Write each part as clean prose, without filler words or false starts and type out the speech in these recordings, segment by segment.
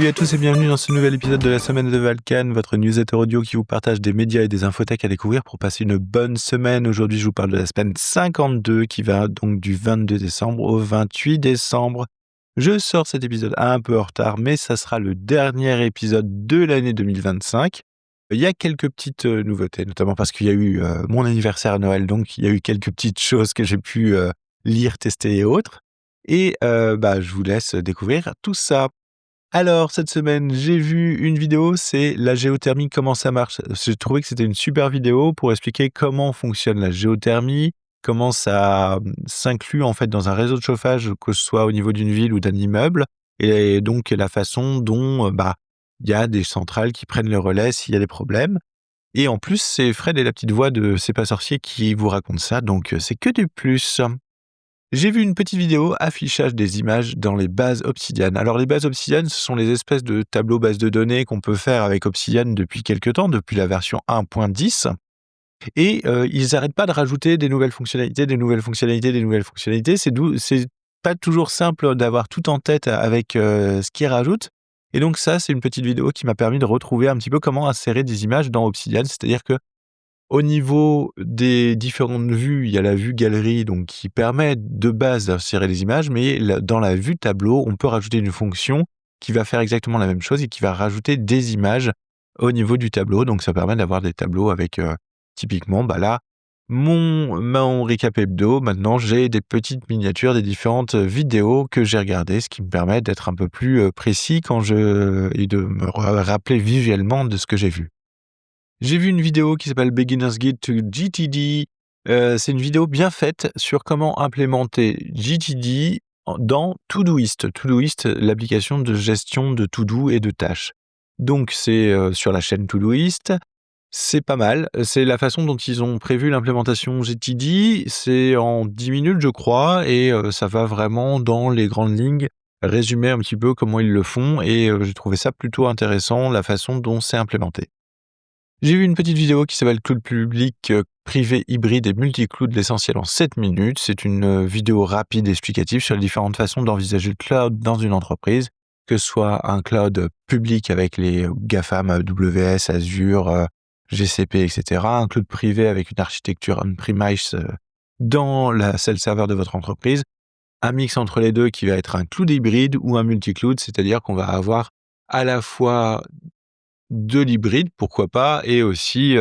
Salut à tous et bienvenue dans ce nouvel épisode de la semaine de Valkan, votre newsletter audio qui vous partage des médias et des infotech à découvrir pour passer une bonne semaine. Aujourd'hui, je vous parle de la semaine 52 qui va donc du 22 décembre au 28 décembre. Je sors cet épisode un peu en retard, mais ça sera le dernier épisode de l'année 2025. Il y a quelques petites nouveautés, notamment parce qu'il y a eu mon anniversaire à Noël, donc il y a eu quelques petites choses que j'ai pu lire, tester et autres. Et je vous laisse découvrir tout ça. Alors, cette semaine, j'ai vu une vidéo, c'est la géothermie, comment ça marche. J'ai trouvé que c'était une super vidéo pour expliquer comment fonctionne la géothermie, comment ça s'inclut en fait dans un réseau de chauffage, que ce soit au niveau d'une ville ou d'un immeuble, et donc la façon dont il y a des centrales qui prennent le relais s'il y a des problèmes. Et en plus, c'est Fred et la petite voix de C'est pas sorcier qui vous racontent ça, donc c'est que du plus. J'ai vu une petite vidéo affichage des images dans les bases Obsidian. Alors les bases Obsidian, ce sont les espèces de tableaux bases de données qu'on peut faire avec Obsidian depuis quelques temps, depuis la version 1.10. Et ils n'arrêtent pas de rajouter des nouvelles fonctionnalités, des nouvelles fonctionnalités, des nouvelles fonctionnalités. C'est pas toujours simple d'avoir tout en tête avec ce qu'ils rajoutent. Et donc ça, c'est une petite vidéo qui m'a permis de retrouver un petit peu comment insérer des images dans Obsidian. C'est-à-dire que au niveau des différentes vues, il y a la vue galerie donc qui permet de base d'insérer les images, mais dans la vue tableau, on peut rajouter une fonction qui va faire exactement la même chose et qui va rajouter des images au niveau du tableau. Donc ça permet d'avoir des tableaux avec typiquement, là, mon récap hebdo. Maintenant, j'ai des petites miniatures des différentes vidéos que j'ai regardées, ce qui me permet d'être un peu plus précis et de me rappeler visuellement de ce que j'ai vu. J'ai vu une vidéo qui s'appelle Beginner's Guide to GTD. C'est une vidéo bien faite sur comment implémenter GTD dans Todoist. Todoist, l'application de gestion de to-do et de tâches. Donc c'est sur la chaîne Todoist. C'est pas mal. C'est la façon dont ils ont prévu l'implémentation GTD. C'est en 10 minutes, je crois, et ça va vraiment dans les grandes lignes résumer un petit peu comment ils le font. Et j'ai trouvé ça plutôt intéressant, la façon dont c'est implémenté. J'ai vu une petite vidéo qui s'appelle Cloud public, privé, hybride et multi-cloud, l'essentiel en 7 minutes. C'est une vidéo rapide et explicative sur les différentes façons d'envisager le cloud dans une entreprise, que ce soit un cloud public avec les GAFAM, AWS, Azure, GCP, etc. Un cloud privé avec une architecture on-premise dans la salle serveur de votre entreprise. Un mix entre les deux qui va être un cloud hybride ou un multi-cloud, c'est-à-dire qu'on va avoir à la fois de l'hybride, pourquoi pas, et aussi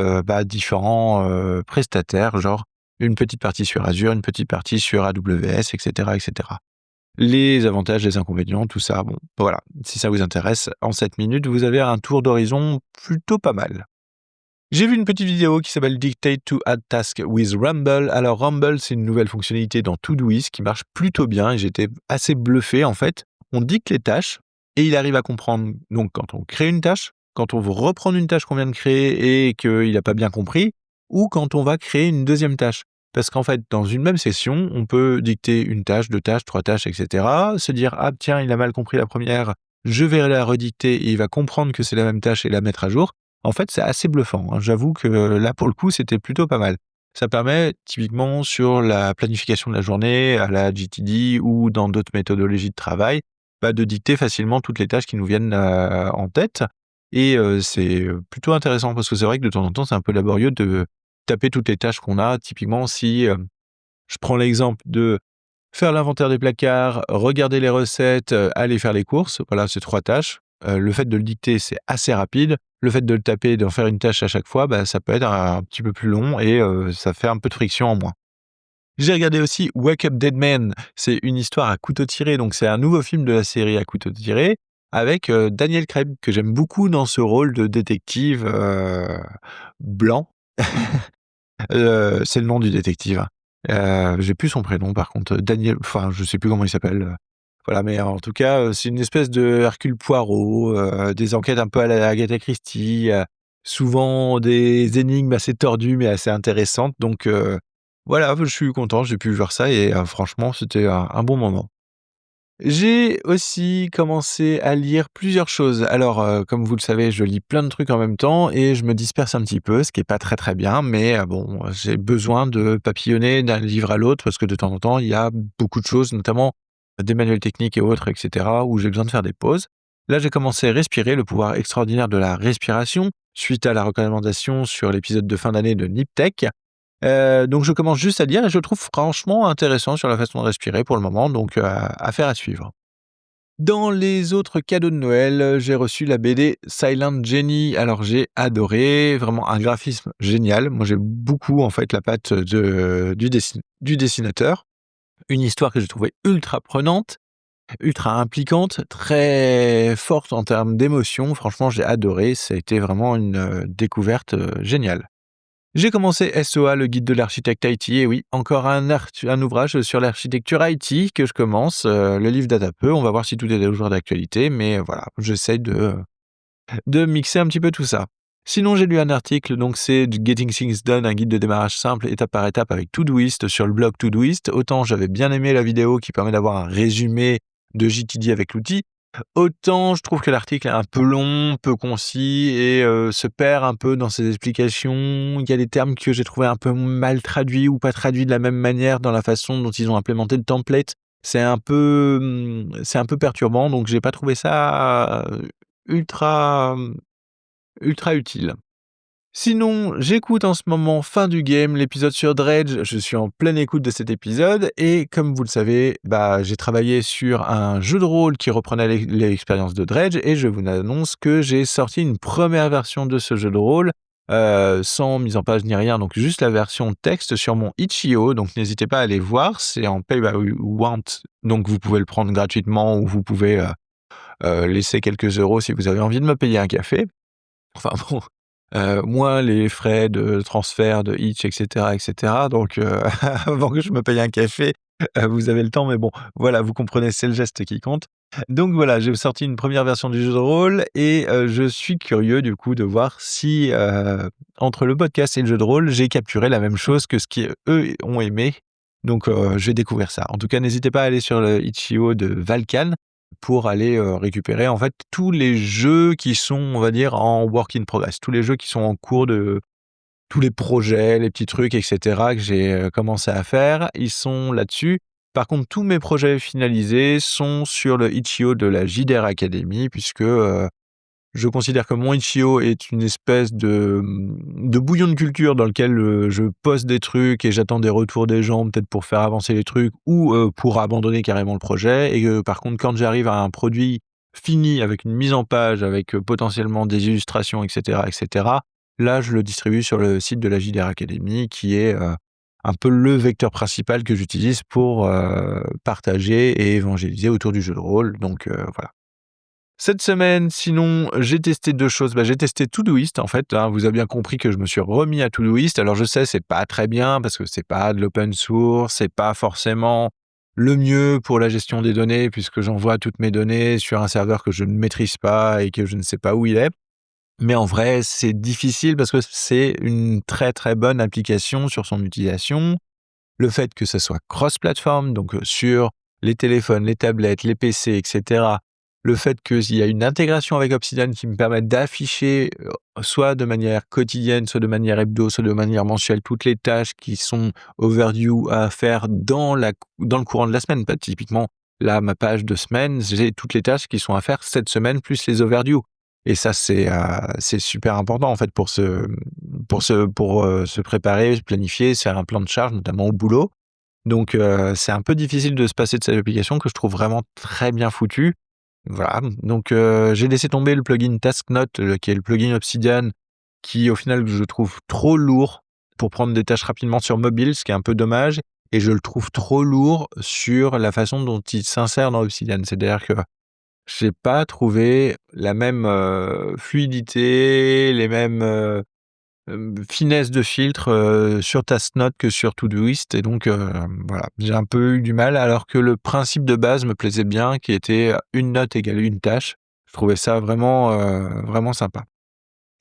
différents prestataires, genre une petite partie sur Azure, une petite partie sur AWS, etc., etc. Les avantages, les inconvénients, tout ça, bon, voilà. Si ça vous intéresse, en 7 minutes, vous avez un tour d'horizon plutôt pas mal. J'ai vu une petite vidéo qui s'appelle Dictate to Add Task with Rumble. Alors Rumble, c'est une nouvelle fonctionnalité dans Todoist qui marche plutôt bien et j'étais assez bluffé en fait. On dicte les tâches et il arrive à comprendre, donc quand on crée une tâche, quand on veut reprendre une tâche qu'on vient de créer et qu'il n'a pas bien compris, ou quand on va créer une deuxième tâche. Parce qu'en fait, dans une même session, on peut dicter une tâche, 2 tâches, 3 tâches, etc. Se dire, ah tiens, il a mal compris la première, je vais la redicter et il va comprendre que c'est la même tâche et la mettre à jour. En fait, c'est assez bluffant, hein. J'avoue que là, pour le coup, c'était plutôt pas mal. Ça permet, typiquement, sur la planification de la journée, à la GTD ou dans d'autres méthodologies de travail, de dicter facilement toutes les tâches qui nous viennent en tête. Et c'est plutôt intéressant parce que c'est vrai que de temps en temps, c'est un peu laborieux de taper toutes les tâches qu'on a. Typiquement, si je prends l'exemple de faire l'inventaire des placards, regarder les recettes, aller faire les courses, voilà, c'est 3 tâches. Le fait de le dicter, c'est assez rapide. Le fait de le taper et d'en faire une tâche à chaque fois, ça peut être un petit peu plus long et ça fait un peu de friction en moins. J'ai regardé aussi Wake Up Dead Man, c'est une histoire à couteau tiré, donc c'est un nouveau film de la série à couteau tiré avec Daniel Craig, que j'aime beaucoup dans ce rôle de détective blanc. C'est le nom du détective, hein. J'ai plus son prénom par contre, Daniel, enfin je sais plus comment il s'appelle. Voilà, mais en tout cas, c'est une espèce de Hercule Poirot, des enquêtes un peu à la Agatha Christie, souvent des énigmes assez tordues mais assez intéressantes. Donc voilà, je suis content, j'ai pu voir ça et franchement, c'était un bon moment. J'ai aussi commencé à lire plusieurs choses. Alors, comme vous le savez, je lis plein de trucs en même temps et je me disperse un petit peu, ce qui est pas très, très bien, mais bon, j'ai besoin de papillonner d'un livre à l'autre parce que de temps en temps, il y a beaucoup de choses, notamment des manuels techniques et autres et cetera, où j'ai besoin de faire des pauses. Là, j'ai commencé à respirer, le pouvoir extraordinaire de la respiration, suite à la recommandation sur l'épisode de fin d'année de Niptech. Donc je commence juste à lire et je trouve franchement intéressant sur la façon de respirer pour le moment, donc affaire à suivre. Dans les autres cadeaux de Noël, j'ai reçu la BD Silent Jenny. Alors j'ai adoré, vraiment un graphisme génial. Moi j'aime beaucoup en fait la patte du dessinateur. Une histoire que j'ai trouvée ultra prenante, ultra impliquante, très forte en termes d'émotion. Franchement j'ai adoré, ça a été vraiment une découverte géniale. J'ai commencé SOA, le guide de l'architecte IT, et oui, encore un ouvrage sur l'architecture IT que je commence. Le livre date un peu, on va voir si tout est toujours d'actualité, mais voilà, j'essaye de mixer un petit peu tout ça. Sinon, j'ai lu un article, donc c'est du Getting Things Done, un guide de démarrage simple, étape par étape, avec Todoist sur le blog Todoist. Autant j'avais bien aimé la vidéo qui permet d'avoir un résumé de JTD avec l'outil, autant je trouve que l'article est un peu long, peu concis et se perd un peu dans ses explications. Il y a des termes que j'ai trouvé un peu mal traduits ou pas traduits de la même manière dans la façon dont ils ont implémenté le template. C'est un peu perturbant, donc j'ai pas trouvé ça ultra, ultra utile. Sinon, j'écoute en ce moment Fin du Game, l'épisode sur Dredge. Je suis en pleine écoute de cet épisode et comme vous le savez, j'ai travaillé sur un jeu de rôle qui reprenait l'expérience de Dredge et je vous annonce que j'ai sorti une première version de ce jeu de rôle, sans mise en page ni rien, donc juste la version texte sur mon Itch.io, donc n'hésitez pas à aller voir, c'est en Pay by Want, donc vous pouvez le prendre gratuitement ou vous pouvez laisser quelques euros si vous avez envie de me payer un café. Enfin bon, moins les frais de transfert de Itch et cetera, donc avant que je me paye un café, vous avez le temps, mais bon, voilà, vous comprenez, c'est le geste qui compte. Donc voilà, j'ai sorti une première version du jeu de rôle et je suis curieux du coup de voir si, entre le podcast et le jeu de rôle, j'ai capturé la même chose que ce qu'eux ont aimé. Donc je vais découvrir ça. En tout cas, n'hésitez pas à aller sur le Itch.io de Valkan pour aller, récupérer en fait tous les jeux qui sont, on va dire, en work in progress. Tous les jeux qui sont en cours de tous les projets, les petits trucs et cetera que j'ai, commencé à faire, ils sont là-dessus. Par contre, tous mes projets finalisés sont sur le Itch.io de la JDR Academy puisque, je considère que mon Itch.io est une espèce de bouillon de culture dans lequel, je poste des trucs et j'attends des retours des gens, peut-être pour faire avancer les trucs ou, pour abandonner carrément le projet et que par contre quand j'arrive à un produit fini avec une mise en page, avec, potentiellement des illustrations et cetera, là je le distribue sur le site de la JDR Academy qui est, un peu le vecteur principal que j'utilise pour, partager et évangéliser autour du jeu de rôle, donc, voilà. Cette semaine, sinon, j'ai testé 2 choses. J'ai testé Todoist, en fait, hein. Vous avez bien compris que je me suis remis à Todoist. Alors je sais, c'est pas très bien parce que c'est pas de l'open source, c'est pas forcément le mieux pour la gestion des données puisque j'envoie toutes mes données sur un serveur que je ne maîtrise pas et que je ne sais pas où il est. Mais en vrai, c'est difficile parce que c'est une très, très bonne application sur son utilisation. Le fait que ça soit cross-platform, donc sur les téléphones, les tablettes, les PC et cetera. Le fait qu'il y a une intégration avec Obsidian qui me permet d'afficher, soit de manière quotidienne, soit de manière hebdo, soit de manière mensuelle, toutes les tâches qui sont overdue à faire dans le courant de la semaine. Typiquement, là, ma page de semaine, j'ai toutes les tâches qui sont à faire cette semaine plus les overdue et ça, c'est super important en fait pour se préparer, se planifier, se faire un plan de charge, notamment au boulot. Donc c'est un peu difficile de se passer de cette application que je trouve vraiment très bien foutue. Voilà, donc j'ai laissé tomber le plugin Tasknote, qui est le plugin Obsidian, qui au final je trouve trop lourd pour prendre des tâches rapidement sur mobile, ce qui est un peu dommage et je le trouve trop lourd sur la façon dont il s'insère dans Obsidian. C'est-à-dire que j'ai pas trouvé la même, fluidité, les mêmes, finesses de filtre, sur Tasknote que sur Todoist et donc voilà, j'ai un peu eu du mal alors que le principe de base me plaisait bien qui était une note égale une tâche. Je trouvais ça vraiment, vraiment sympa.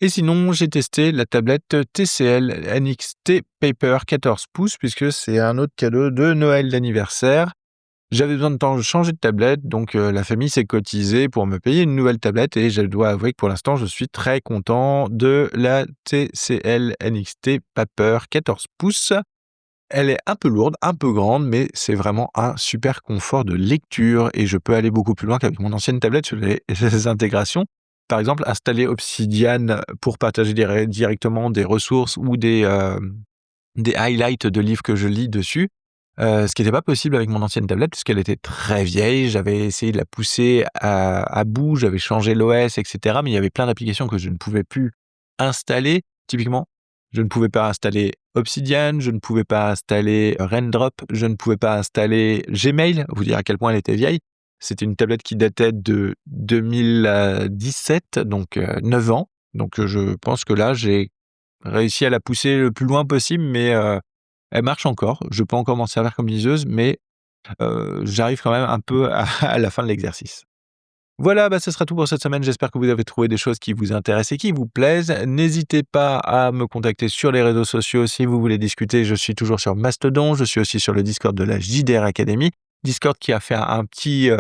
Et sinon, j'ai testé la tablette TCL NXT Paper 14 pouces puisque c'est un autre cadeau de Noël d'anniversaire. J'avais besoin de temps de changer de tablette, donc la famille s'est cotisée pour me payer une nouvelle tablette et je dois avouer que pour l'instant, je suis très content de la TCL NXT Paper 14 pouces. Elle est un peu lourde, un peu grande, mais c'est vraiment un super confort de lecture et je peux aller beaucoup plus loin qu'avec mon ancienne tablette sur les intégrations. Par exemple, installer Obsidian pour partager directement des ressources ou des highlights de livres que je lis dessus, ce qui n'était pas possible avec mon ancienne tablette puisqu'elle était très vieille. J'avais essayé de la pousser à bout, j'avais changé l'OS et cetera, mais il y avait plein d'applications que je ne pouvais plus installer. Typiquement, je ne pouvais pas installer Obsidian, je ne pouvais pas installer Raindrop, je ne pouvais pas installer Gmail, vous dire à quel point elle était vieille. C'était une tablette qui datait de 2017, donc 9 ans. Donc je pense que là, j'ai réussi à la pousser le plus loin possible, mais elle marche encore. Je peux encore m'en servir comme liseuse, mais j'arrive quand même un peu à à la fin de l'exercice. Voilà, ce sera tout pour cette semaine. J'espère que vous avez trouvé des choses qui vous intéressent et qui vous plaisent. N'hésitez pas à me contacter sur les réseaux sociaux si vous voulez discuter. Je suis toujours sur Mastodon. Je suis aussi sur le Discord de la JDR Academy. Discord qui a fait un petit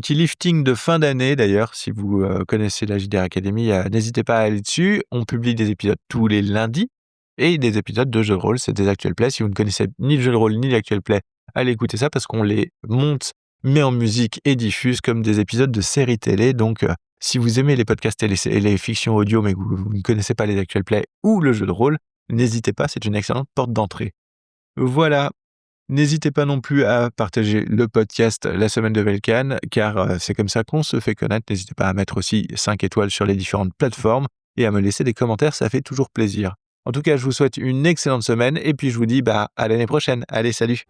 lifting de fin d'année d'ailleurs. Si vous connaissez la JDR Academy, n'hésitez pas à aller dessus. On publie des épisodes tous les lundis et des épisodes de jeux de rôle. C'est des actual plays. Si vous ne connaissez ni le jeu de rôle ni l'actual play, allez écouter ça parce qu'on les monte, met en musique et diffuse comme des épisodes de séries télé. Donc, si vous aimez les podcasts et les fictions audio, mais que vous ne connaissez pas les actual plays ou le jeu de rôle, n'hésitez pas, c'est une excellente porte d'entrée. Voilà, n'hésitez pas non plus à partager le podcast La Semaine de Velkan, car c'est comme ça qu'on se fait connaître. N'hésitez pas à mettre aussi 5 étoiles sur les différentes plateformes et à me laisser des commentaires, ça fait toujours plaisir. En tout cas, je vous souhaite une excellente semaine et puis je vous dis à l'année prochaine. Allez, salut!